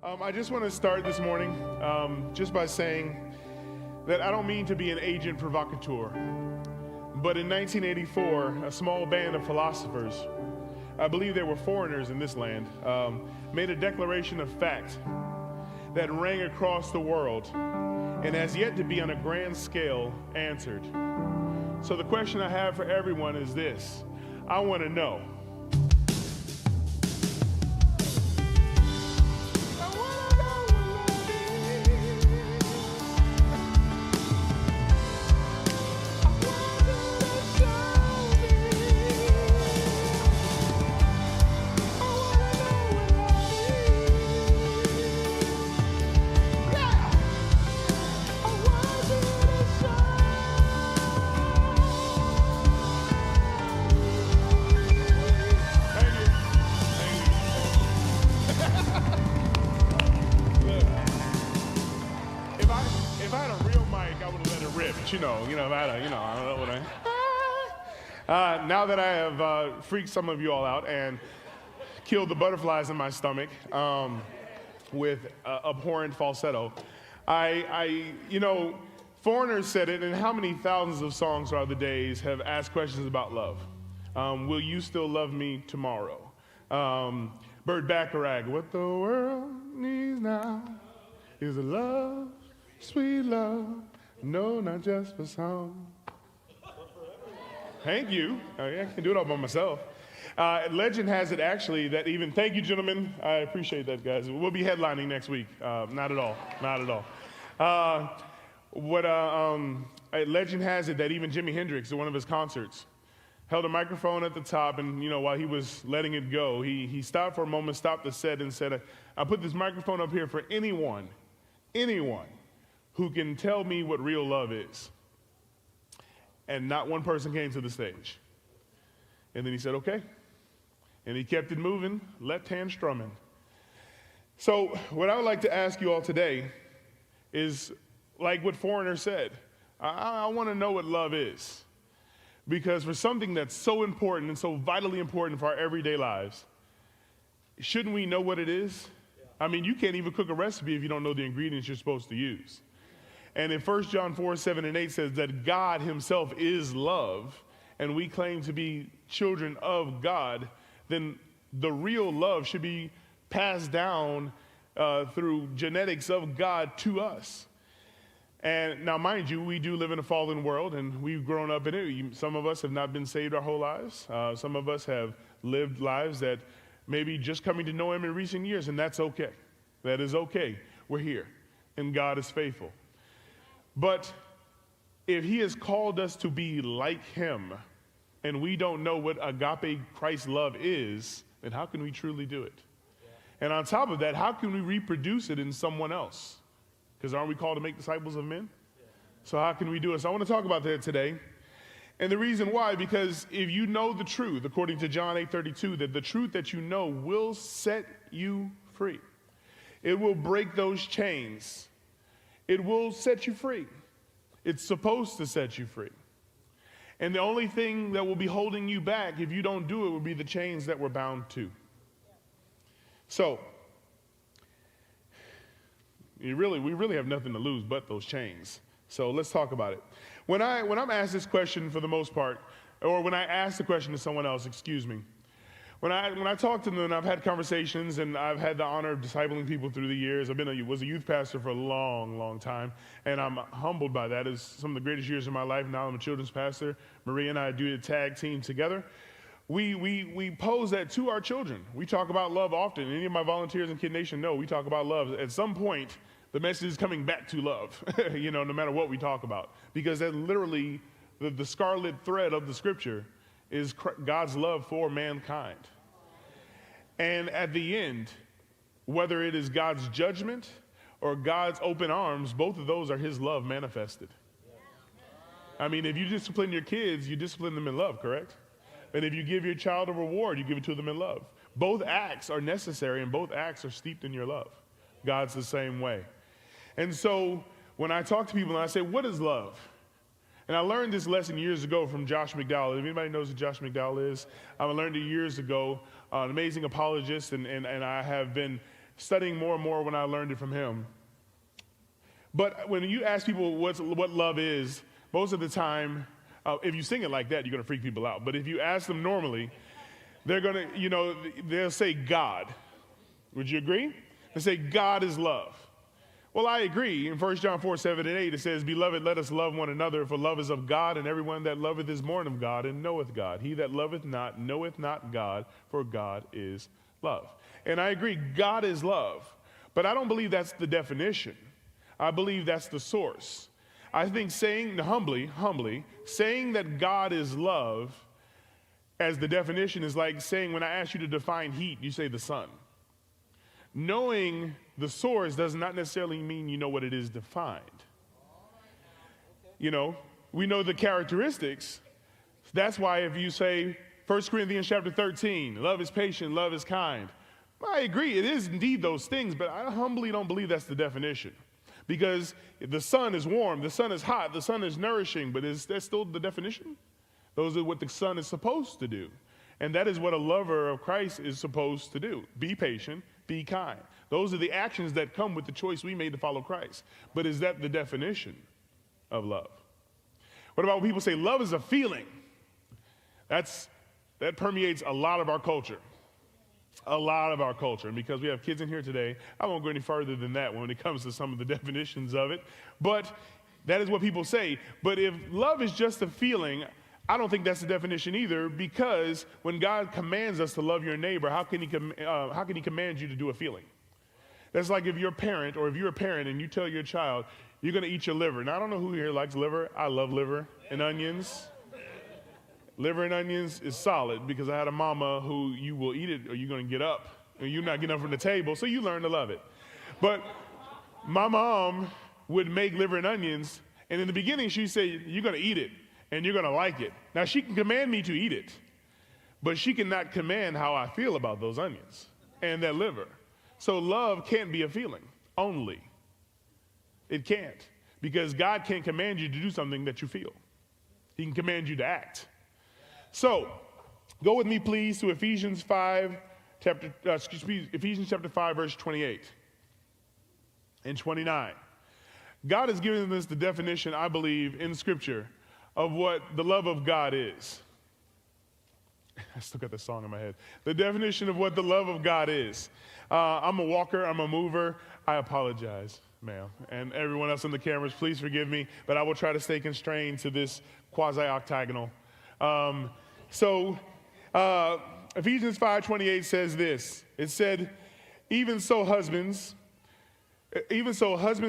I just want to start this morning just by saying that I don't mean to be an agent provocateur, but in 1984, a small band of philosophers, I believe they were foreigners in this land, made a declaration of fact that rang across the world and has yet to be on a grand scale answered. So the question I have for everyone is this: I want to know. If I had a real mic, I would have let it rip. But I don't know what now that I have freaked some of you all out and killed the butterflies in my stomach with abhorrent falsetto, foreigners said it, and how many thousands of songs throughout the days have asked questions about love? Will you still love me tomorrow? Burt Bacharach, what the world needs now is a love, sweet love, no, not just for some. Thank you. I can do it all by myself. Legend has it actually that even, thank you gentlemen, I appreciate that guys. We'll be headlining next week. Not at all. Legend has it that even Jimi Hendrix, at one of his concerts, held a microphone at the top, and while he was letting it go, he stopped for a moment, stopped the set and said, I put this microphone up here for anyone who can tell me what real love is. And not one person came to the stage. And then he said, okay. And he kept it moving, left hand strumming. So what I would like to ask you all today is, like what Foreigner said, I want to know what love is. Because for something that's so important and so vitally important for our everyday lives, shouldn't we know what it is? I mean, you can't even cook a recipe if you don't know the ingredients you're supposed to use. And in 1 John 4:7-8 says that God himself is love, and we claim to be children of God, then the real love should be passed down through genetics of God to us. And now, mind you, we do live in a fallen world, and we've grown up in it. Some of us have not been saved our whole lives. Some of us have lived lives that maybe just coming to know him in recent years, and that's okay. That is okay. We're here, and God is faithful. But if he has called us to be like him, and we don't know what agape Christ love is, then how can we truly do it? And on top of that, how can we reproduce it in someone else? Because aren't we called to make disciples of men? So how can we do it? So I want to talk about that today. And the reason why, because if you know the truth, according to John 8:32, that the truth that you know will set you free. It will break those chains. It will set you free. It's supposed to set you free. And the only thing that will be holding you back if you don't do it will be the chains that we're bound to. So, we really have nothing to lose but those chains. So let's talk about it. When I'm asked this question for the most part, or when I ask the question to someone else, when I talk to them, and I've had conversations, and I've had the honor of discipling people through the years. Was a youth pastor for a long, long time, and I'm humbled by that. It's some of the greatest years of my life. Now I'm a children's pastor. Maria and I do a tag team together. We pose that to our children. We talk about love often. Any of my volunteers in Kid Nation know we talk about love. At some point, the message is coming back to love, no matter what we talk about, because that literally the scarlet thread of the scripture is God's love for mankind. And at the end, whether it is God's judgment or God's open arms, both of those are his love manifested. I mean, if you discipline your kids, you discipline them in love, correct? And if you give your child a reward, you give it to them in love. Both acts are necessary, and both acts are steeped in your love. God's the same way. And so when I talk to people and I say, what is love? And I learned this lesson years ago from Josh McDowell. If anybody knows who Josh McDowell is, I learned it years ago, an amazing apologist, and I have been studying more and more when I learned it from him. But when you ask people what love is, most of the time, if you sing it like that, you're going to freak people out. But if you ask them normally, they're going to, they'll say God. Would you agree? They say God is love. Well, I agree. In 1 John 4:7-8, it says, Beloved, let us love one another, for love is of God, and everyone that loveth is born of God and knoweth God. He that loveth not knoweth not God, for God is love. And I agree, God is love. But I don't believe that's the definition. I believe that's the source. I think saying, humbly, saying that God is love as the definition is like saying when I ask you to define heat, you say the sun. Knowing the source does not necessarily mean you know what it is defined. We know the characteristics. That's why if you say 1 Corinthians chapter 13, love is patient, love is kind. I agree, it is indeed those things, but I humbly don't believe that's the definition. Because the sun is warm, the sun is hot, the sun is nourishing, but is that still the definition? Those are what the sun is supposed to do. And that is what a lover of Christ is supposed to do. Be patient, be kind. Those are the actions that come with the choice we made to follow Christ. But is that the definition of love? What about when people say love is a feeling? That permeates a lot of our culture. A lot of our culture. And because we have kids in here today, I won't go any further than that when it comes to some of the definitions of it. But that is what people say. But if love is just a feeling, I don't think that's the definition either, because when God commands us to love your neighbor, how can he command you to do a feeling? That's like if you're a parent, or if you're a parent and you tell your child, you're going to eat your liver. Now, I don't know who here likes liver. I love liver and onions. Liver and onions is solid because I had a mama who you will eat it or you're going to get up, and you're not getting up from the table, so you learn to love it. But my mom would make liver and onions, and in the beginning she'd say, you're going to eat it. And you're going to like it. Now, she can command me to eat it, but she cannot command how I feel about those onions and that liver. So love can't be a feeling only. It can't, because God can't command you to do something that you feel. He can command you to act. So go with me, please, to Ephesians chapter 5, verse 28 and 29. God has given us the definition, I believe, in Scripture of what the love of God is. I still got the song in my head. The definition of what the love of God is. I'm a walker, I'm a mover. I apologize, ma'am. And everyone else on the cameras, please forgive me, but I will try to stay constrained to this quasi-octagonal. Ephesians 5:28 says this. It said, even so husbands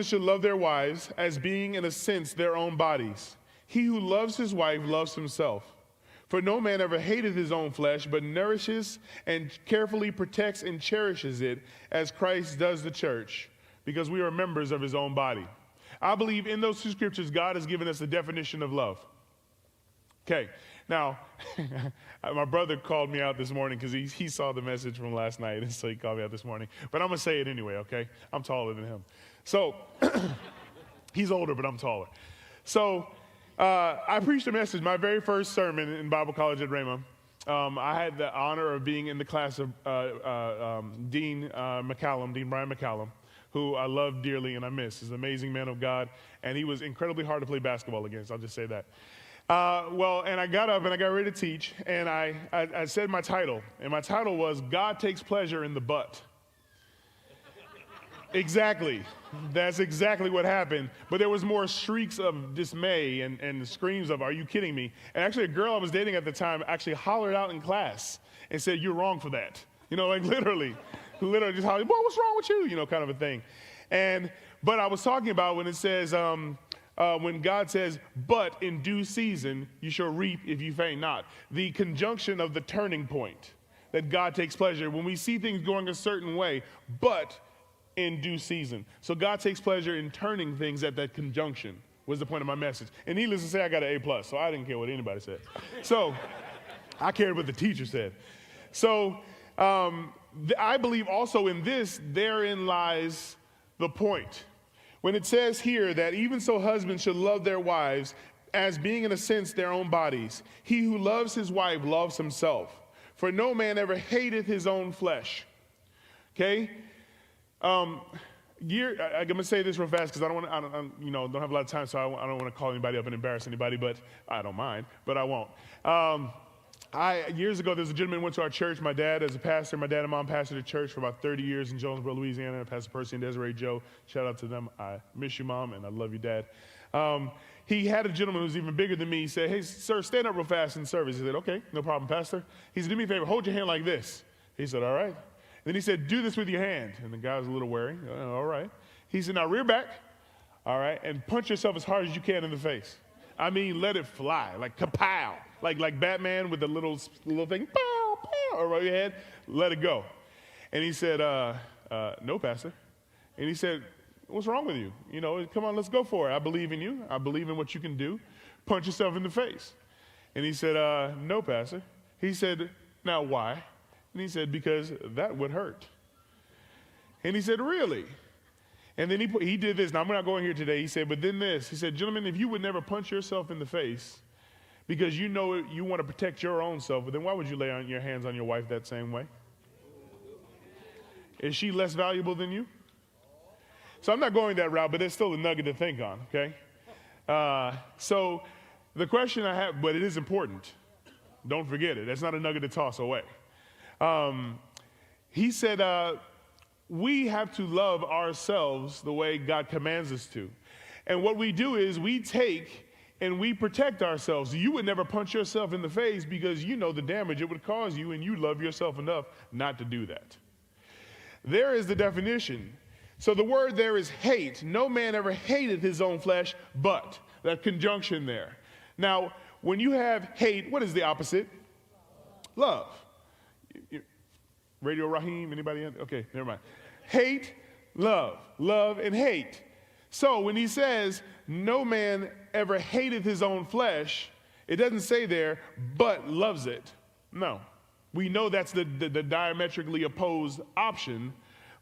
should love their wives as being in a sense their own bodies. He who loves his wife loves himself. For no man ever hated his own flesh, but nourishes and carefully protects and cherishes it, as Christ does the church, because we are members of his own body. I believe in those two scriptures, God has given us the definition of love. Okay, now, my brother called me out this morning because he saw the message from last night, and so he called me out this morning. But I'm going to say it anyway, okay? I'm taller than him. So, he's older, but I'm taller. So, I preached a message, my very first sermon in Bible college at Rhema. I had the honor of being in the class of Dean Brian McCallum, who I love dearly and I miss. He's an amazing man of God, and he was incredibly hard to play basketball against. I'll just say that. And I got up and I got ready to teach, and I said my title, and my title was God Takes Pleasure in the Butt. Exactly. That's exactly what happened. But there was more shrieks of dismay and screams of, are you kidding me? And actually a girl I was dating at the time actually hollered out in class and said, you're wrong for that. Like literally just hollered, well, what's wrong with you? Kind of a thing. But I was talking about when it says, when God says, but in due season you shall reap if you faint not. The conjunction of the turning point, that God takes pleasure when we see things going a certain way, but in due season. So God takes pleasure in turning things at that conjunction, was the point of my message. And needless to say, I got an A+, so I didn't care what anybody said. So I cared what the teacher said. So I believe also in this, therein lies the point. When it says here that even so husbands should love their wives as being in a sense their own bodies. He who loves his wife loves himself. For no man ever hated his own flesh. Okay? I'm gonna say this real fast because I don't have a lot of time, so I don't want to call anybody up and embarrass anybody, but I don't mind, but I won't. Years ago, there's a gentleman who went to our church. My dad, as a pastor, my dad and mom pastored a church for about 30 years in Jonesboro, Louisiana. Pastor Percy and Desiree Joe, shout out to them. I miss you, Mom, and I love you, Dad. He had a gentleman who was even bigger than me. He said, "Hey, sir, stand up real fast in service." He said, "Okay, no problem, Pastor." He said, "Do me a favor, hold your hand like this." He said, "All right." Then he said, "Do this with your hand." And the guy was a little wary. All right. He said, "Now rear back, all right, and punch yourself as hard as you can in the face. I mean, let it fly, like kapow, like Batman with the little thing, pow, pow, over your head, let it go." And he said, "No, Pastor." And he said, "What's wrong with you? Come on, let's go for it. I believe in you. I believe in what you can do. Punch yourself in the face." And he said, "No, Pastor." He said, "Now why?" And he said, "Because that would hurt." And he said, "Really?" And then he did this. Now, I'm not going here today. He said, but then this. He said, "Gentlemen, if you would never punch yourself in the face because you know you want to protect your own self, then why would you lay on your hands on your wife that same way? Is she less valuable than you?" So I'm not going that route, but there's still a nugget to think on, okay? So the question I have, but it is important. Don't forget it. That's not a nugget to toss away. He said, we have to love ourselves the way God commands us to. And what we do is we take and we protect ourselves. You would never punch yourself in the face because you know the damage it would cause you, and you love yourself enough not to do that. There is the definition. So the word there is hate. No man ever hated his own flesh, but that conjunction there. Now, when you have hate, what is the opposite? Love. Radio Raheem, anybody? Okay, never mind. Hate, love, and hate. So when he says, no man ever hated his own flesh, it doesn't say there, but loves it. No. We know that's the diametrically opposed option,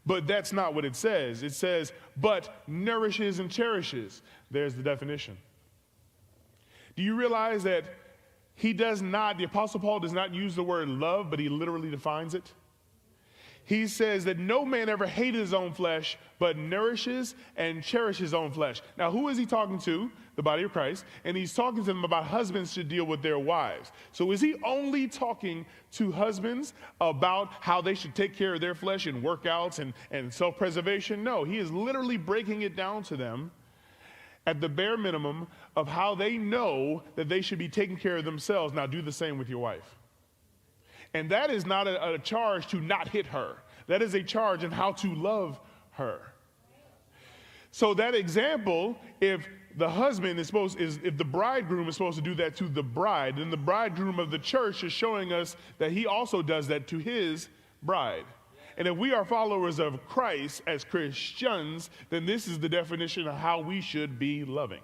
but that's not what it says. It says, but nourishes and cherishes. There's the definition. Do you realize that the Apostle Paul does not use the word love, but he literally defines it? He says that no man ever hated his own flesh, but nourishes and cherishes his own flesh. Now, who is he talking to? The body of Christ. And he's talking to them about husbands should deal with their wives. So is he only talking to husbands about how they should take care of their flesh in workouts and self-preservation? No, he is literally breaking it down to them at the bare minimum of how they know that they should be taking care of themselves. Now, do the same with your wife. And that is not a charge to not hit her. That is a charge in how to love her. So that example, if the husband if the bridegroom is supposed to do that to the bride, then the bridegroom of the church is showing us that he also does that to his bride. And if we are followers of Christ as Christians, then this is the definition of how we should be loving,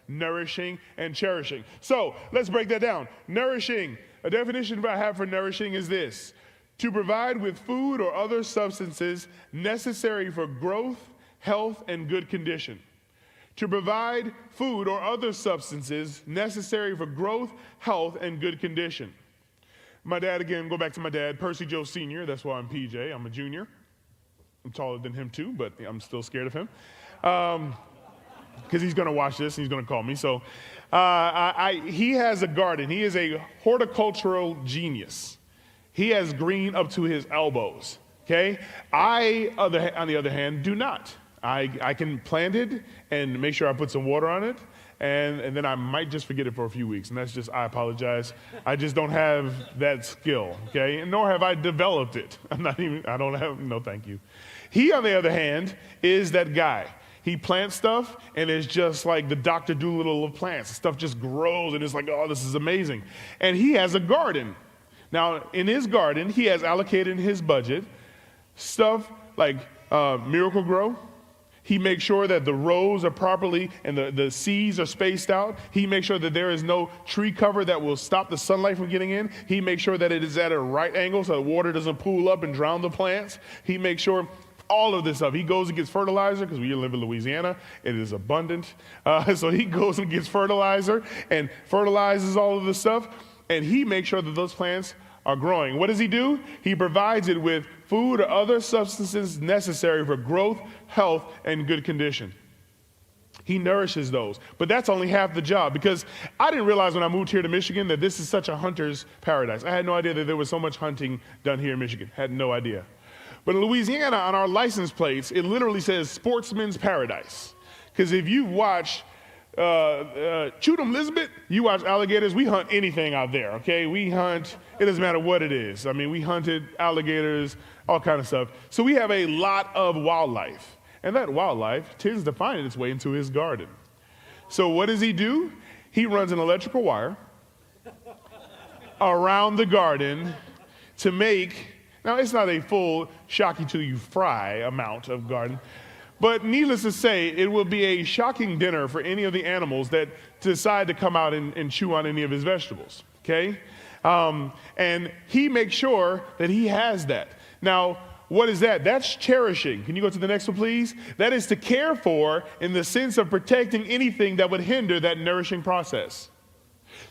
nourishing, and cherishing. So let's break that down. Nourishing. A definition I have for nourishing is this: to provide with food or other substances necessary for growth, health, and good condition. To provide food or other substances necessary for growth, health, and good condition. My dad, again, go back to my dad, Percy Joe Sr., that's why I'm PJ, I'm a junior. I'm taller than him too, but I'm still scared of him. Because he's going to watch this and he's going to call me. So he has a garden. He is a horticultural genius. He has green up to his elbows, okay? I, on the other hand, do not. I can plant it and make sure I put some water on it, and then I might just forget it for a few weeks, and that's just, I apologize. I just don't have that skill, okay? And nor have I developed it. No, thank you. He, on the other hand, is that guy. He plants stuff, and it's just like the Dr. Dolittle of plants. Stuff just grows, and it's like, oh, this is amazing. And he has a garden. Now, in his garden, he has allocated in his budget stuff like Miracle Grow. He makes sure that the rows are properly and the seeds are spaced out. He makes sure that there is no tree cover that will stop the sunlight from getting in. He makes sure that it is at a right angle so the water doesn't pool up and drown the plants. He makes sure all of this stuff. He goes and gets fertilizer because we live in Louisiana. It is abundant. So he goes and gets fertilizer and fertilizes all of the stuff. And he makes sure that those plants are growing. What does he do? He provides it with food or other substances necessary for growth, health, and good condition. He nourishes those. But that's only half the job, because I didn't realize when I moved here to Michigan that this is such a hunter's paradise. I had no idea that there was so much hunting done here in Michigan. Had no idea. But in Louisiana, on our license plates, it literally says Sportsman's Paradise. Because if you watch Chudum Elizabeth, you watch alligators, we hunt anything out there, okay? We hunt, it doesn't matter what it is. I mean, we hunted alligators, all kind of stuff. So we have a lot of wildlife. And that wildlife tends to find its way into his garden. So what does he do? He runs an electrical wire around the garden to make, now it's not a full shocky till you fry amount of garden, but needless to say, it will be a shocking dinner for any of the animals that decide to come out and chew on any of his vegetables, okay? And he makes sure that he has that. Now, what is that? That's cherishing. Can you go to the next one, please? That is to care for in the sense of protecting anything that would hinder that nourishing process.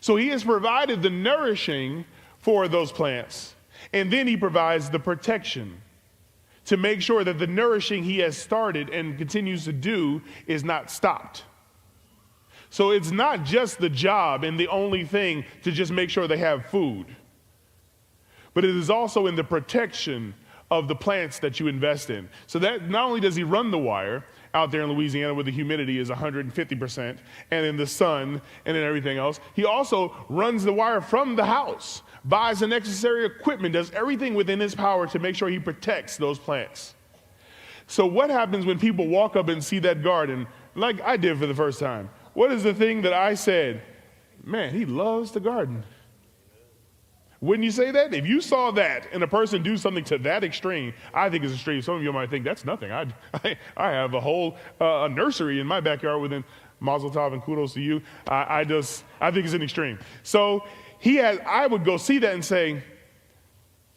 So he has provided the nourishing for those plants, and then he provides the protection to make sure that the nourishing he has started and continues to do is not stopped. So it's not just the job and the only thing to just make sure they have food, but it is also in the protection of the plants that you invest in. So that not only does he run the wire out there in Louisiana where the humidity is 150% and in the sun and in everything else, he also runs the wire from the house, buys the necessary equipment, does everything within his power to make sure he protects those plants. So what happens when people walk up and see that garden, like I did for the first time? What is the thing that I said? Man, he loves the garden. Wouldn't you say that? If you saw that and a person do something to that extreme, I think it's extreme. Some of you might think that's nothing. I have a whole nursery in my backyard within Mazel Tov and kudos to you. I think it's an extreme. So I would go see that and say,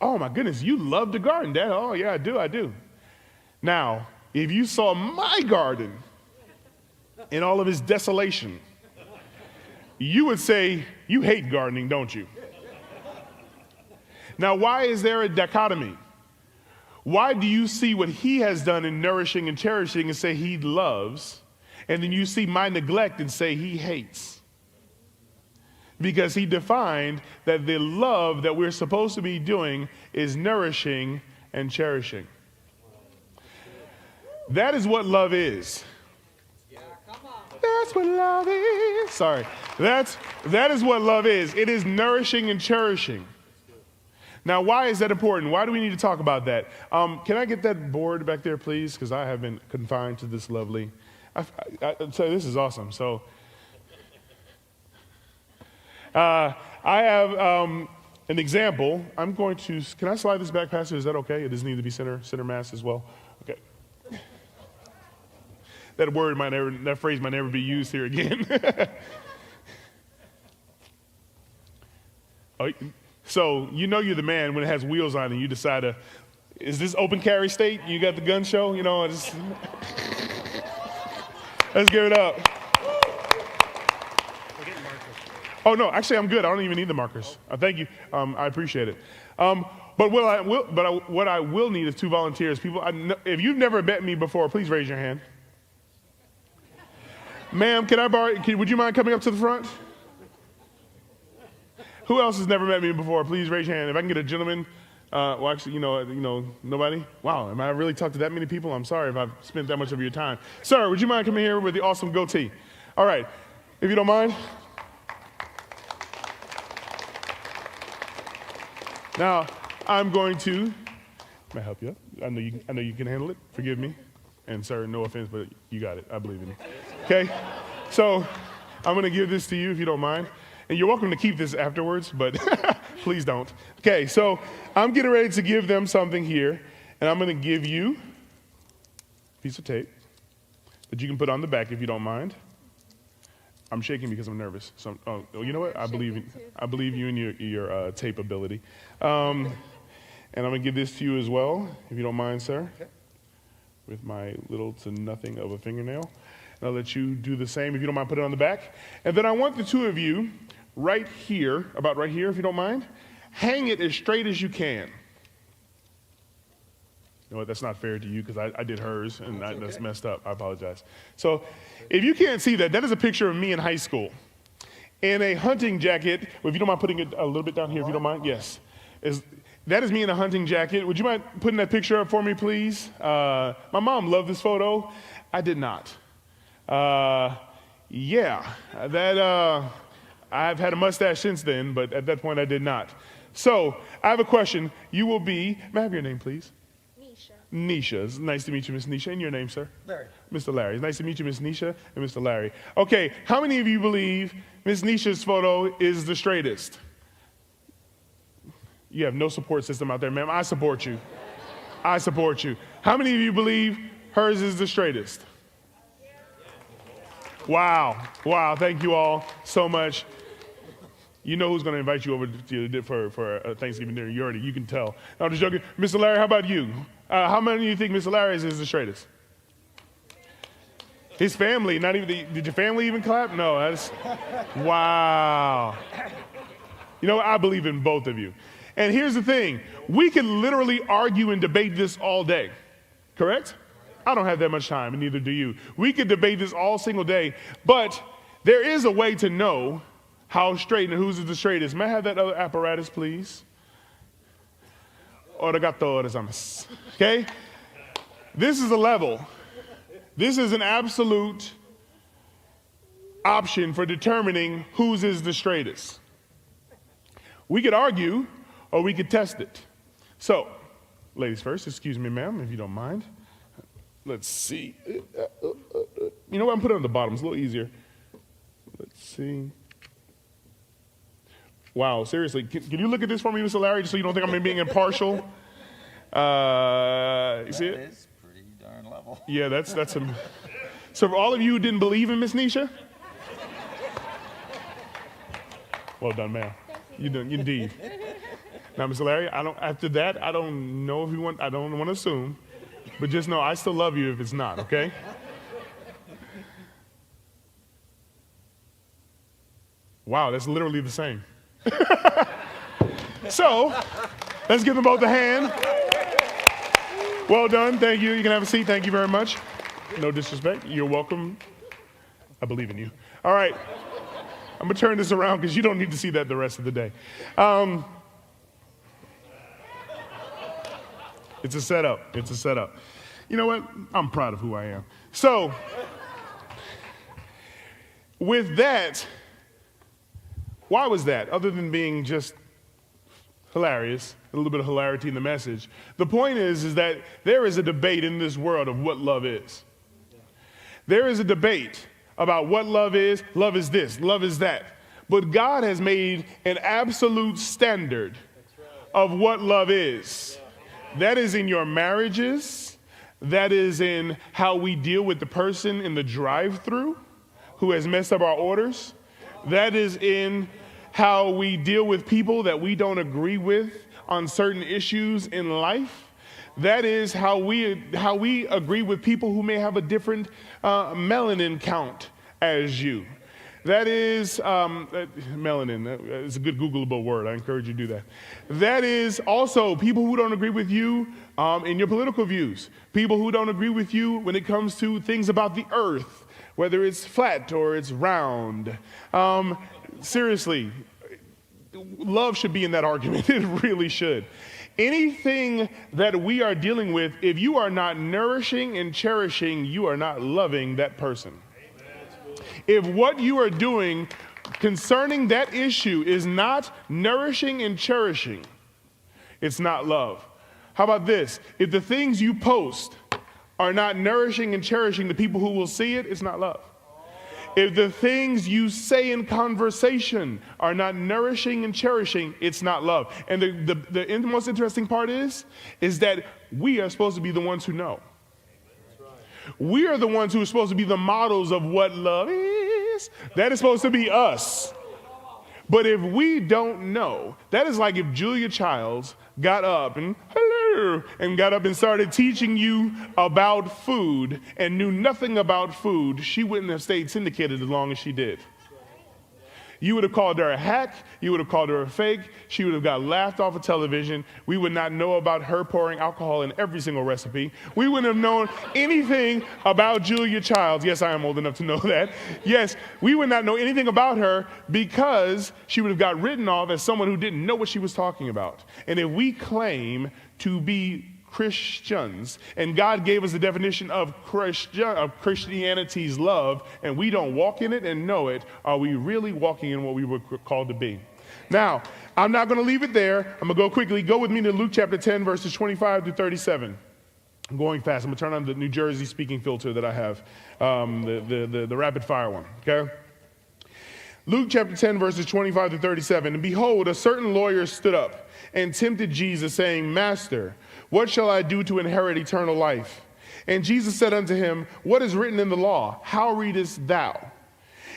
oh my goodness, you love the garden, Dad. Oh yeah, I do. Now, if you saw my garden in all of its desolation, you would say, you hate gardening, don't you? Now, why is there a dichotomy? Why do you see what he has done in nourishing and cherishing and say he loves, and then you see my neglect and say he hates? Because he defined that the love that we're supposed to be doing is nourishing and cherishing. That is what love is. That's what love is. Sorry. That is what love is. It is nourishing and cherishing. Now, why is that important? Why do we need to talk about that? Can I get that board back there, please? Because I have been confined to this lovely. I'll tell you, this is awesome. So, I have an example. I'm going to. Can I slide this back, Pastor? Is that okay? It does need to be center mass as well. Okay. That phrase might never be used here again. Oh. So you know you're the man when it has wheels on and you decide to, is this open carry state? You got the gun show? You know, let's give it up. Oh no, actually I'm good. I don't even need the markers. Thank you. I appreciate it. But what I will need is 2 volunteers. People, if you've never met me before, please raise your hand. Ma'am, would you mind coming up to the front? Who else has never met me before? Please raise your hand. If I can get a gentleman, well, actually, nobody? Wow, am I really talked to that many people? I'm sorry if I've spent that much of your time. Sir, would you mind coming here with the awesome goatee? All right, if you don't mind. Now, I'm going to, may I help you up? I know you can handle it. Forgive me. And sir, no offense, but you got it. I believe in you. Okay? So, I'm going to give this to you if you don't mind. And you're welcome to keep this afterwards, but please don't. Okay, so I'm getting ready to give them something here, and I'm going to give you a piece of tape that you can put on the back if you don't mind. I'm shaking because I'm nervous. So, you know what? I believe you in your tape ability. And I'm going to give this to you as well, if you don't mind, sir, with my little to nothing of a fingernail. And I'll let you do the same if you don't mind putting it on the back. And then I want the 2 of you right here, about right here, if you don't mind, hang it as straight as you can. You know what, that's not fair to you because I did hers and that's messed up. I apologize. So if you can't see that, that is a picture of me in high school in a hunting jacket. Well, if you don't mind putting it a little bit down here, if you don't mind. Yes. That is me in a hunting jacket. Would you mind putting that picture up for me, please? My mom loved this photo. I did not. I've had a mustache since then, but at that point I did not. So I have a question. You will be, may I have your name, please? Nisha. It's nice to meet you, Miss Nisha. And your name, sir? Larry. Mr. Larry. It's nice to meet you, Miss Nisha and Mr. Larry. Okay, how many of you believe Miss Nisha's photo is the straightest? You have no support system out there, ma'am. I support you. I support you. How many of you believe hers is the straightest? Wow. Wow. Thank you all so much. You know who's going to invite you over for Thanksgiving dinner. You can tell. No, I'm just joking. Mr. Larry, how about you? How many of you think Mr. Larry is the straightest? His family, not even, did your family even clap? No, that's, wow. You know what? I believe in both of you. And here's the thing. We can literally argue and debate this all day, correct? I don't have that much time, and neither do you. We could debate this all single day, but there is a way to know how straight and who's the straightest. May I have that other apparatus, please? Okay? This is a level. This is an absolute option for determining whose is the straightest. We could argue, or we could test it. So, ladies first, excuse me, ma'am, if you don't mind. Let's see. You know what? I'm putting it on the bottom. It's a little easier. Let's see. Wow, seriously. Can you look at this for me, Mr. Larry, just so you don't think I'm being impartial? You see it? That is pretty darn level. Yeah, that's some. So for all of you who didn't believe in Miss Nisha, well done, ma'am. You done, indeed. Now, Mr. Larry, after that, I don't know if you want, I don't want to assume, but just know I still love you if it's not, okay? Wow, that's literally the same. So, let's give them both a hand. Well done, thank you. You can have a seat, thank you very much. No disrespect, you're welcome. I believe in you. All right, I'm gonna turn this around because you don't need to see that the rest of the day. It's a setup, it's a setup. You know what, I'm proud of who I am. So, with that, why was that? Other than being just hilarious, a little bit of hilarity in the message. The point is that there is a debate in this world of what love is. There is a debate about what love is. Love is this, love is that. But God has made an absolute standard of what love is. That is in your marriages. That is in how we deal with the person in the drive-thru who has messed up our orders. That is in how we deal with people that we don't agree with on certain issues in life. That is how we agree with people who may have a different melanin count as you. That is, melanin, it's a good Googleable word. I encourage you to do that. That is also people who don't agree with you in your political views. People who don't agree with you when it comes to things about the earth, whether it's flat or it's round. Seriously, love should be in that argument. It really should. Anything that we are dealing with, if you are not nourishing and cherishing, you are not loving that person. If what you are doing concerning that issue is not nourishing and cherishing, it's not love. How about this? If the things you post are not nourishing and cherishing the people who will see it, it's not love. If the things you say in conversation are not nourishing and cherishing, it's not love. And the most interesting part is that we are supposed to be the ones who know. We are the ones who are supposed to be the models of what love is. That is supposed to be us. But if we don't know, that is like if Julia Childs got up and started teaching you about food and knew nothing about food, she wouldn't have stayed syndicated as long as she did. You would have called her a hack. You would have called her a fake. She would have got laughed off of television. We would not know about her pouring alcohol in every single recipe. We wouldn't have known anything about Julia Childs. Yes, I am old enough to know that. Yes, we would not know anything about her because she would have got written off as someone who didn't know what she was talking about. And if we claim to be Christians, and God gave us the definition of Christianity's love, and we don't walk in it and know it, are we really walking in what we were called to be? Now, I'm not going to leave it there. I'm going to go quickly. Go with me to Luke chapter 10, verses 25 to 37. I'm going fast. I'm going to turn on the New Jersey speaking filter that I have, the rapid fire one, okay? Luke chapter 10, verses 25 to 37. And behold, a certain lawyer stood up and tempted Jesus, saying, Master, what shall I do to inherit eternal life? And Jesus said unto him, What is written in the law? How readest thou?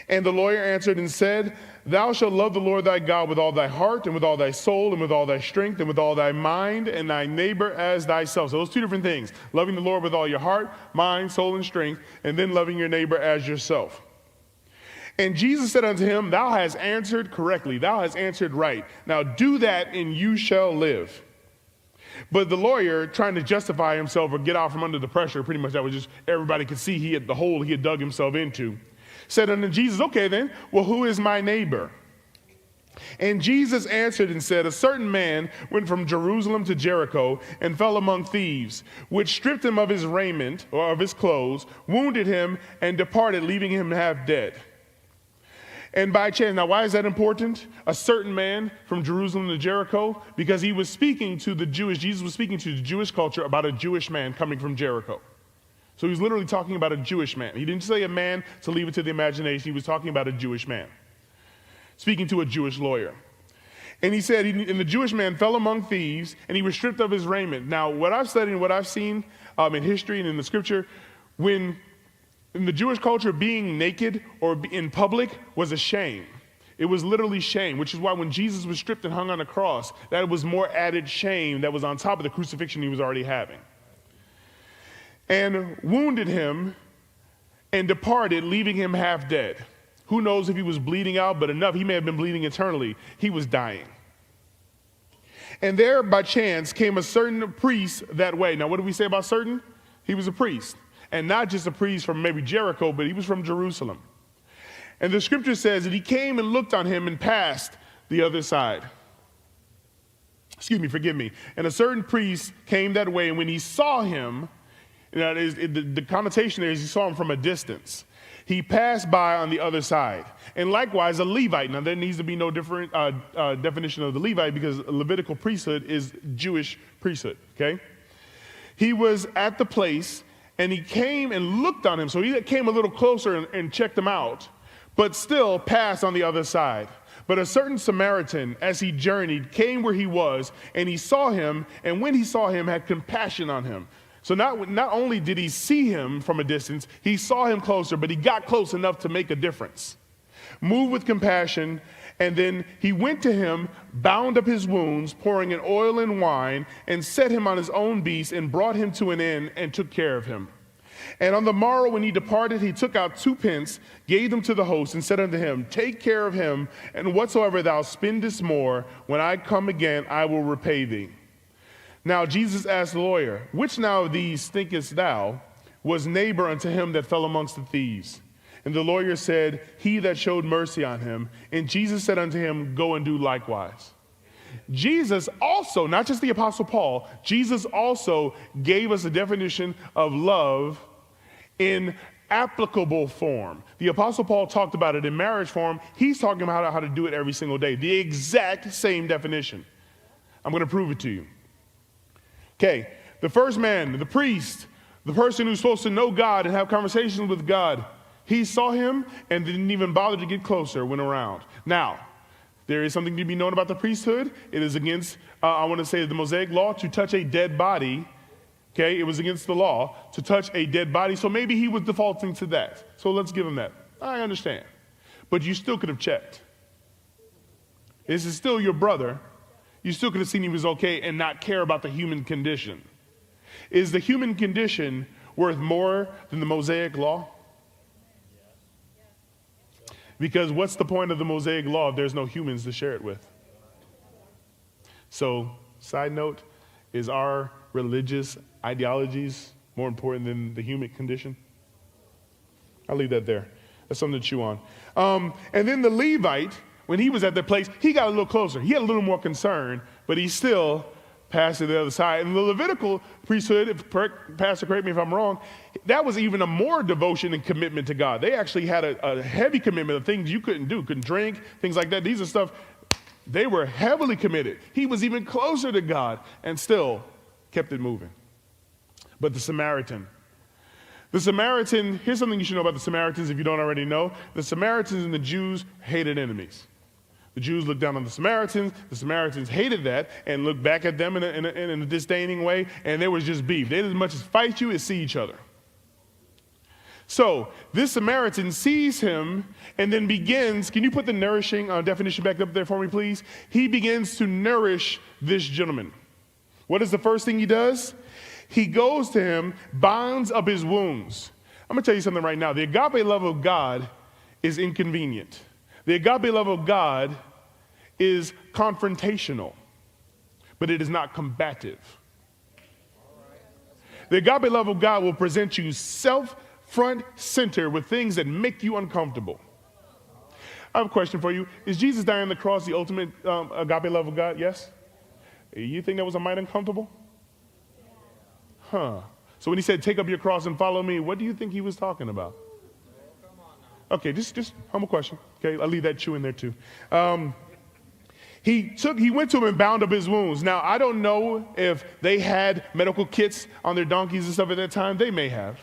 And the lawyer answered and said, Thou shalt love the Lord thy God with all thy heart, and with all thy soul, and with all thy strength, and with all thy mind, and thy neighbor as thyself. So those two different things. Loving the Lord with all your heart, mind, soul, and strength, and then loving your neighbor as yourself. And Jesus said unto him, Thou hast answered correctly. Thou hast answered right. Now do that, and you shall live. But the lawyer, trying to justify himself or get out from under the pressure, pretty much that was just everybody could see he had the hole he had dug himself into, said unto Jesus, Okay then, well, who is my neighbor? And Jesus answered and said, A certain man went from Jerusalem to Jericho and fell among thieves, which stripped him of his raiment or of his clothes, wounded him, and departed, leaving him half dead. And by chance, now why is that important? A certain man from Jerusalem to Jericho, because he was speaking to Jesus was speaking to the Jewish culture about a Jewish man coming from Jericho. So he was literally talking about a Jewish man. He didn't say a man to leave it to the imagination. He was talking about a Jewish man, speaking to a Jewish lawyer. And he said, and the Jewish man fell among thieves, and he was stripped of his raiment. Now, what I've studied and what I've seen in history and in the scripture, when in the Jewish culture, being naked or in public was a shame. It was literally shame, which is why when Jesus was stripped and hung on a cross, that was more added shame that was on top of the crucifixion he was already having. And wounded him and departed, leaving him half dead. Who knows if he was bleeding out, but enough, he may have been bleeding eternally. He was dying. And there by chance came a certain priest that way. Now what do we say about certain? He was a priest. And not just a priest from maybe Jericho, but he was from Jerusalem. And the scripture says that he came and looked on him and passed the other side. Forgive me. And a certain priest came that way, and when he saw him, the connotation there is he saw him from a distance. He passed by on the other side. And likewise, a Levite. Now, there needs to be no different definition of the Levite because Levitical priesthood is Jewish priesthood, okay? He was at the place, and he came and looked on him. So he came a little closer and checked him out, but still passed on the other side. But a certain Samaritan, as he journeyed, came where he was, and he saw him, and when he saw him, had compassion on him. So not only did he see him from a distance, he saw him closer, but he got close enough to make a difference. Moved with compassion, and then he went to him, bound up his wounds, pouring in oil and wine, and set him on his own beast, and brought him to an inn, and took care of him. And on the morrow when he departed, he took out 2 pence, gave them to the host, and said unto him, Take care of him, and whatsoever thou spendest more, when I come again, I will repay thee. Now Jesus asked the lawyer, Which now of these thinkest thou was neighbor unto him that fell amongst the thieves? And the lawyer said, He that showed mercy on him. And Jesus said unto him, Go and do likewise. Jesus also, not just the Apostle Paul, Jesus also gave us a definition of love in applicable form. The Apostle Paul talked about it in marriage form. He's talking about how to do it every single day. The exact same definition. I'm going to prove it to you. Okay, the first man, the priest, the person who's supposed to know God and have conversations with God, he saw him and didn't even bother to get closer, went around. Now, there is something to be known about the priesthood. It is against, I want to say, the Mosaic law to touch a dead body. Okay, it was against the law to touch a dead body. So maybe he was defaulting to that. So let's give him that. I understand. But you still could have checked. This is still your brother. You still could have seen he was okay and not care about the human condition. Is the human condition worth more than the Mosaic law? Because what's the point of the Mosaic law if there's no humans to share it with? So, side note, is our religious ideologies more important than the human condition? I'll leave that there. That's something to chew on. And then the Levite, when he was at that place, he got a little closer. He had a little more concern, but he still passed to the other side. And the Levitical priesthood, Pastor, correct me if I'm wrong, that was even a more devotion and commitment to God. They actually had a heavy commitment of things you couldn't do, couldn't drink, things like that. These are stuff, they were heavily committed. He was even closer to God and still kept it moving. But the Samaritan, here's something you should know about the Samaritans if you don't already know. The Samaritans and the Jews hated enemies. The Jews looked down on the Samaritans hated that and looked back at them in a disdaining way, and there was just beef. They didn't as much as fight you as see each other. So this Samaritan sees him and then begins, can you put the nourishing definition back up there for me, please? He begins to nourish this gentleman. What is the first thing he does? He goes to him, binds up his wounds. I'm going to tell you something right now. The agape love of God is inconvenient. The agape love of God is confrontational, but it is not combative. The agape love of God will present you front center with things that make you uncomfortable. I have a question for you. Is Jesus dying on the cross the ultimate agape love of God? Yes? You think that was a mite uncomfortable? Huh. So when he said, take up your cross and follow me, what do you think he was talking about? Okay, just humble question. Okay, I'll leave that chew in there too. He went to him and bound up his wounds. Now, I don't know if they had medical kits on their donkeys and stuff at that time. They may have,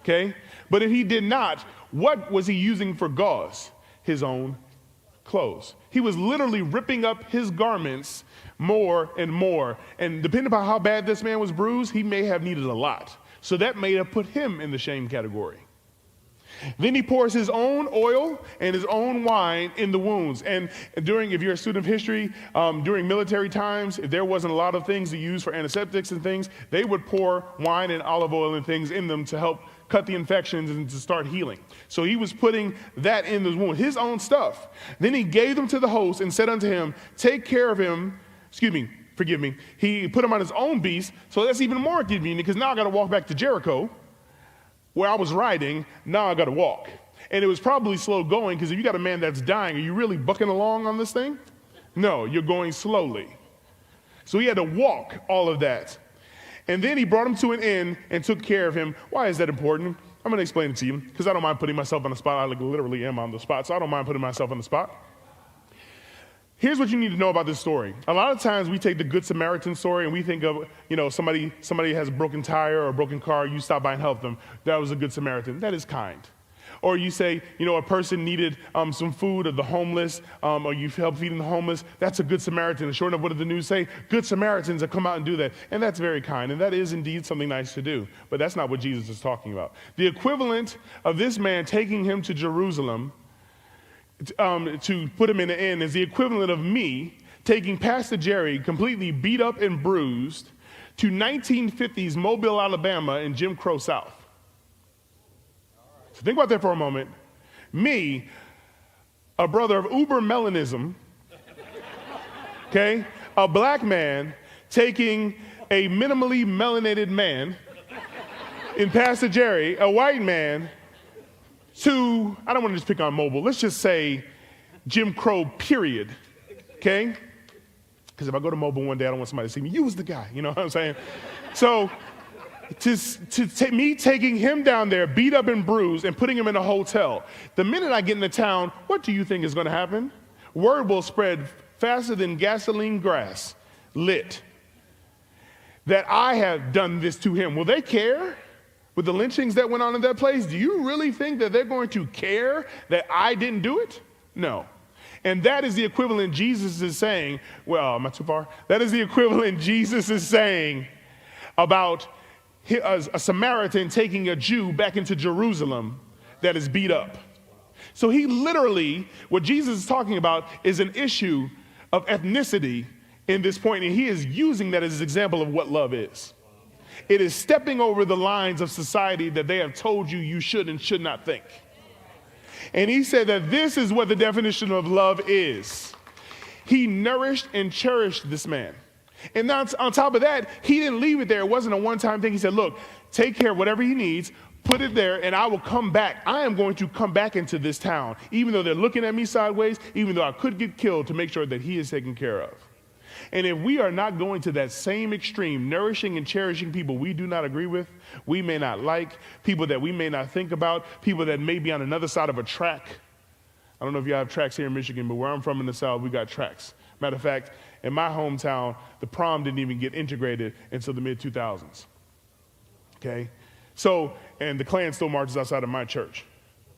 okay? But if he did not, what was he using for gauze? His own clothes. He was literally ripping up his garments more and more. And depending upon how bad this man was bruised, he may have needed a lot. So that may have put him in the shame category. Then he pours his own oil and his own wine in the wounds. And if you're a student of history, during military times, if there wasn't a lot of things to use for antiseptics and things, they would pour wine and olive oil and things in them to help cut the infections and to start healing. So he was putting that in the wound, his own stuff. Then he gave them to the host and said unto him, take care of him, forgive me. He put him on his own beast, so that's even more inconvenient because now I got to walk back to Jericho where I was riding, now I got to walk. And it was probably slow going because if you got a man that's dying, are you really bucking along on this thing? No, you're going slowly. So he had to walk all of that. And then he brought him to an inn and took care of him. Why is that important? I'm going to explain it to you because I don't mind putting myself on the spot. I literally am on the spot, so I don't mind putting myself on the spot. Here's what you need to know about this story. A lot of times we take the Good Samaritan story and we think of, somebody has a broken tire or a broken car, you stop by and help them. That was a Good Samaritan. That is kind. Or you say, a person needed some food, or the homeless, or you help feeding the homeless. That's a Good Samaritan. And sure enough, what did the news say? Good Samaritans that come out and do that. And that's very kind. And that is indeed something nice to do. But that's not what Jesus is talking about. The equivalent of this man taking him to Jerusalem to put him in the inn is the equivalent of me taking Pastor Jerry, completely beat up and bruised, to 1950s Mobile, Alabama in Jim Crow South. So think about that for a moment. Me, a brother of uber melanism, okay, a black man taking a minimally melanated man in Pastor Jerry, a white man, to, I don't want to just pick on Mobile, let's just say Jim Crow, period, okay? Because if I go to Mobile one day, I don't want somebody to see me, you was the guy, you know what I'm saying? So, me taking him down there, beat up and bruised, and putting him in a hotel, the minute I get into town, what do you think is going to happen? Word will spread faster than gasoline grass, lit, that I have done this to him. Will they care? With the lynchings that went on in that place, do you really think that they're going to care that I didn't do it? No. And that is the equivalent Jesus is saying, well, am I too far? That is the equivalent Jesus is saying about a Samaritan taking a Jew back into Jerusalem that is beat up. So he literally, what Jesus is talking about is an issue of ethnicity in this point, and he is using that as an example of what love is. It is stepping over the lines of society that they have told you you should and should not think. And he said that this is what the definition of love is. He nourished and cherished this man. And now on top of that, he didn't leave it there. It wasn't a one-time thing. He said, look, take care of whatever he needs, put it there, and I will come back. I am going to come back into this town, even though they're looking at me sideways, even though I could get killed, to make sure that he is taken care of. And if we are not going to that same extreme, nourishing and cherishing people we do not agree with, we may not like, people that we may not think about, people that may be on another side of a track. I don't know if you have tracks here in Michigan, but where I'm from in the South, we got tracks. Matter of fact, in my hometown, the prom didn't even get integrated until the mid-2000s. Okay? So, and the Klan still marches outside of my church.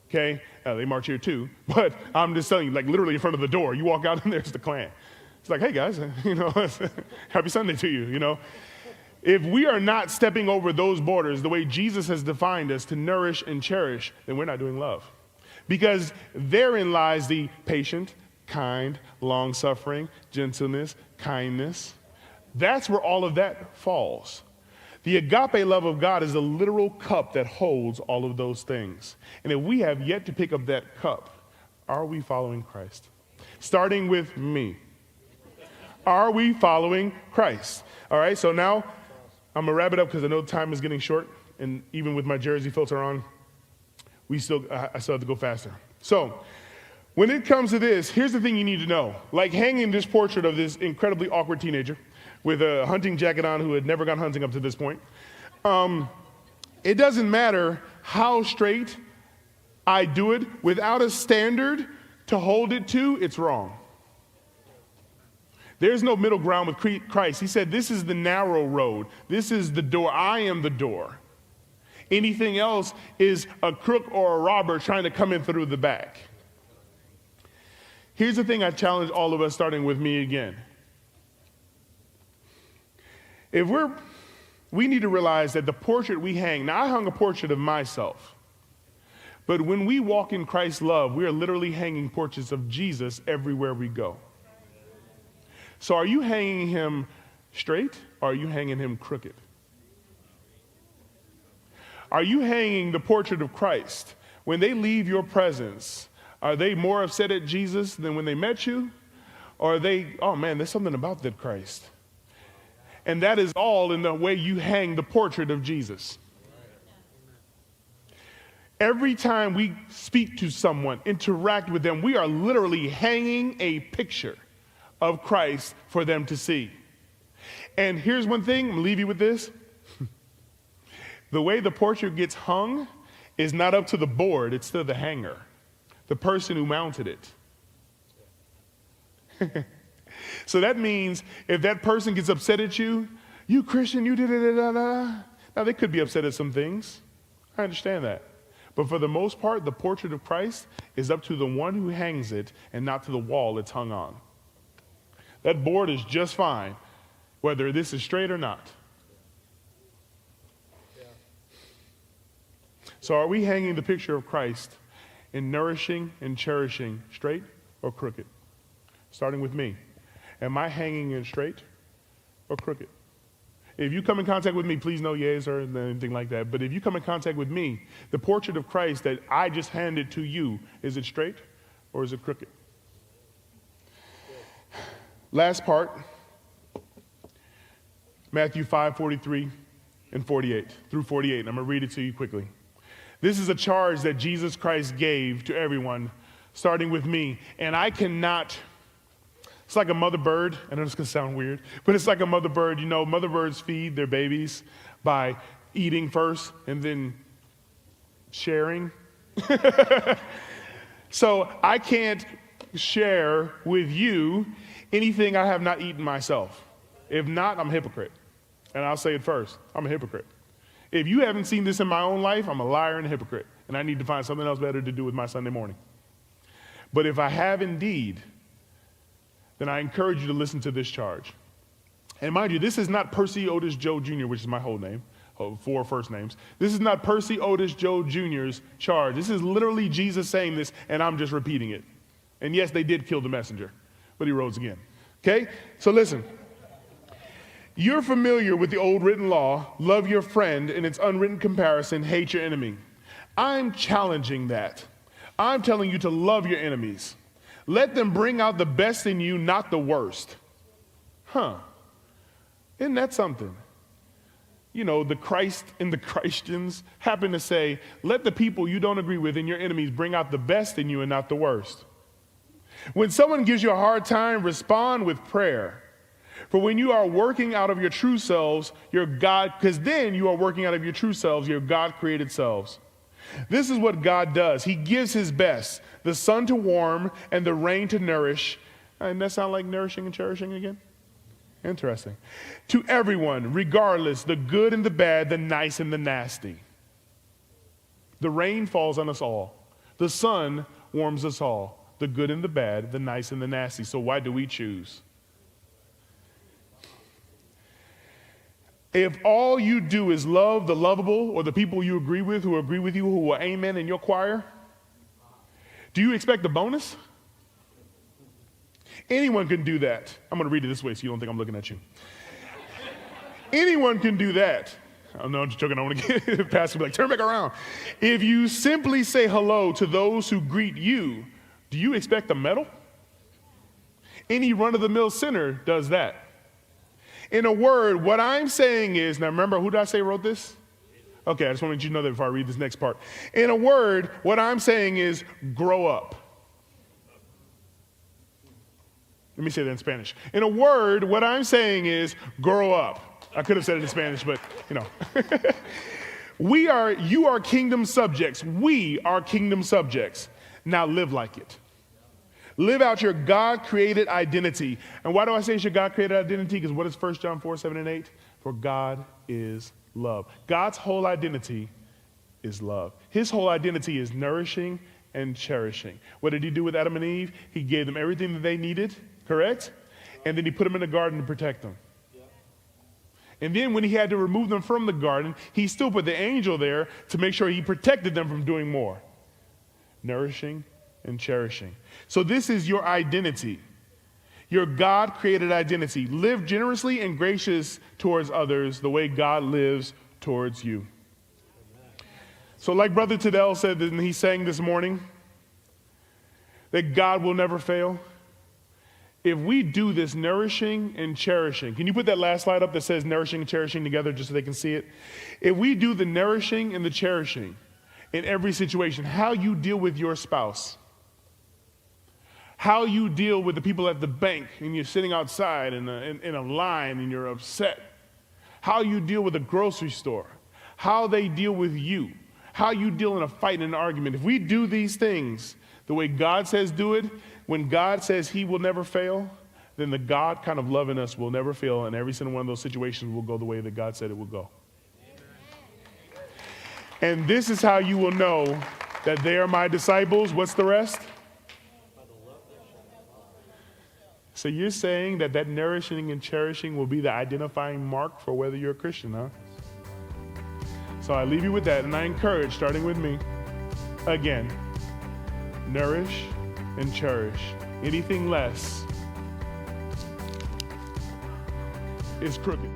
Okay? They march here too, but I'm just telling you, like literally in front of the door, you walk out and there's the Klan. It's like, hey guys, happy Sunday to you, If we are not stepping over those borders the way Jesus has defined us to nourish and cherish, then we're not doing love. Because therein lies the patient, kind, long-suffering, gentleness, kindness. That's where all of that falls. The agape love of God is a literal cup that holds all of those things. And if we have yet to pick up that cup, are we following Christ? Starting with me. Are we following Christ? All right, so now I'm going to wrap it up because I know time is getting short. And even with my jersey filter on, I still have to go faster. So when it comes to this, here's the thing you need to know. Like hanging this portrait of this incredibly awkward teenager with a hunting jacket on who had never gone hunting up to this point. It doesn't matter how straight I do it. Without a standard to hold it to, it's wrong. There's no middle ground with Christ. He said, this is the narrow road. This is the door. I am the door. Anything else is a crook or a robber trying to come in through the back. Here's the thing I challenge all of us, starting with me again. We need to realize that the portrait we hang, now I hung a portrait of myself, but when we walk in Christ's love, we are literally hanging portraits of Jesus everywhere we go. So are you hanging him straight or are you hanging him crooked? Are you hanging the portrait of Christ? When they leave your presence, are they more upset at Jesus than when they met you? Or are they, oh man, there's something about that Christ. And that is all in the way you hang the portrait of Jesus. Every time we speak to someone, interact with them, we are literally hanging a picture of Christ for them to see. And here's one thing, I'm gonna leave you with this. The way the portrait gets hung is not up to the board, it's to the hanger, the person who mounted it. So that means if that person gets upset at you, you Christian, you da-da-da-da-da. Now they could be upset at some things. I understand that. But for the most part, the portrait of Christ is up to the one who hangs it and not to the wall it's hung on. That board is just fine, whether this is straight or not. So are we hanging the picture of Christ in nourishing and cherishing straight or crooked? Starting with me. Am I hanging it straight or crooked? If you come in contact with me, please no yays or anything like that. But if you come in contact with me, the portrait of Christ that I just handed to you, is it straight or is it crooked? Last part, Matthew 5:43 and 48 through 48. I'm going to read it to you quickly. This is a charge that Jesus Christ gave to everyone, starting with me. And I cannot, it's like a mother bird. I know this can sound weird, but it's like a mother bird. You know, mother birds feed their babies by eating first and then sharing. So I can't share with you anything I have not eaten myself. If not, I'm a hypocrite. And I'll say it first. I'm a hypocrite. If you haven't seen this in my own life, I'm a liar and a hypocrite. And I need to find something else better to do with my Sunday morning. But if I have indeed, then I encourage you to listen to this charge. And mind you, this is not Percy Otis Joe Jr., which is my whole name, 4 first names. This is not Percy Otis Joe Jr.'s charge. This is literally Jesus saying this, and I'm just repeating it. And yes, they did kill the messenger, but he rose again. Okay? So listen. You're familiar with the old written law, love your friend, and its unwritten comparison, hate your enemy. I'm challenging that. I'm telling you to love your enemies. Let them bring out the best in you, not the worst. Isn't that something? You know, the Christ and the Christians happen to say, let the people you don't agree with and your enemies bring out the best in you and not the worst. When someone gives you a hard time, respond with prayer. For when you are working out of your true selves, your God, because then you are working out of your true selves, your God-created selves. This is what God does. He gives his best, the sun to warm and the rain to nourish. And that sound like nourishing and cherishing again? Interesting. To everyone, regardless, the good and the bad, the nice and the nasty. The rain falls on us all. The sun warms us all. The good and the bad, the nice and the nasty. So why do we choose? If all you do is love the lovable or the people you agree with who agree with you, who will amen in your choir, do you expect a bonus? Anyone can do that. I'm going to read it this way so you don't think I'm looking at you. Anyone can do that. Oh, no, I'm just joking. I want to get the pastor be like, turn back around. If you simply say hello to those who greet you, do you expect a medal? Any run-of-the-mill sinner does that. In a word, what I'm saying is, now remember, who did I say wrote this? Okay, I just wanted you to know that before I read this next part. In a word, what I'm saying is grow up. Let me say that in Spanish. In a word, what I'm saying is grow up. I could have said it in Spanish, but you know. You are kingdom subjects. We are kingdom subjects. Now live like it. Live out your God-created identity. And why do I say it's your God-created identity? Because what is 1 John 4, 7, and 8? For God is love. God's whole identity is love. His whole identity is nourishing and cherishing. What did he do with Adam and Eve? He gave them everything that they needed, correct? And then he put them in the garden to protect them. And then when he had to remove them from the garden, he still put the angel there to make sure he protected them from doing more. Nourishing and cherishing. So this is your identity, your God-created identity. Live generously and gracious towards others the way God lives towards you. So like Brother Tadell said, and he sang this morning, that God will never fail. If we do this nourishing and cherishing, can you put that last slide up that says nourishing and cherishing together just so they can see it? If we do the nourishing and the cherishing in every situation, how you deal with your spouse, how you deal with the people at the bank and you're sitting outside in a line and you're upset, how you deal with a grocery store, how they deal with you, how you deal in a fight and an argument. If we do these things the way God says do it, when God says he will never fail, then the God kind of love in us will never fail, and every single one of those situations will go the way that God said it would go. And this is how you will know that they are my disciples. What's the rest? So you're saying that that nourishing and cherishing will be the identifying mark for whether you're a Christian, huh? So I leave you with that, and I encourage, starting with me, again, nourish and cherish. Anything less is crooked.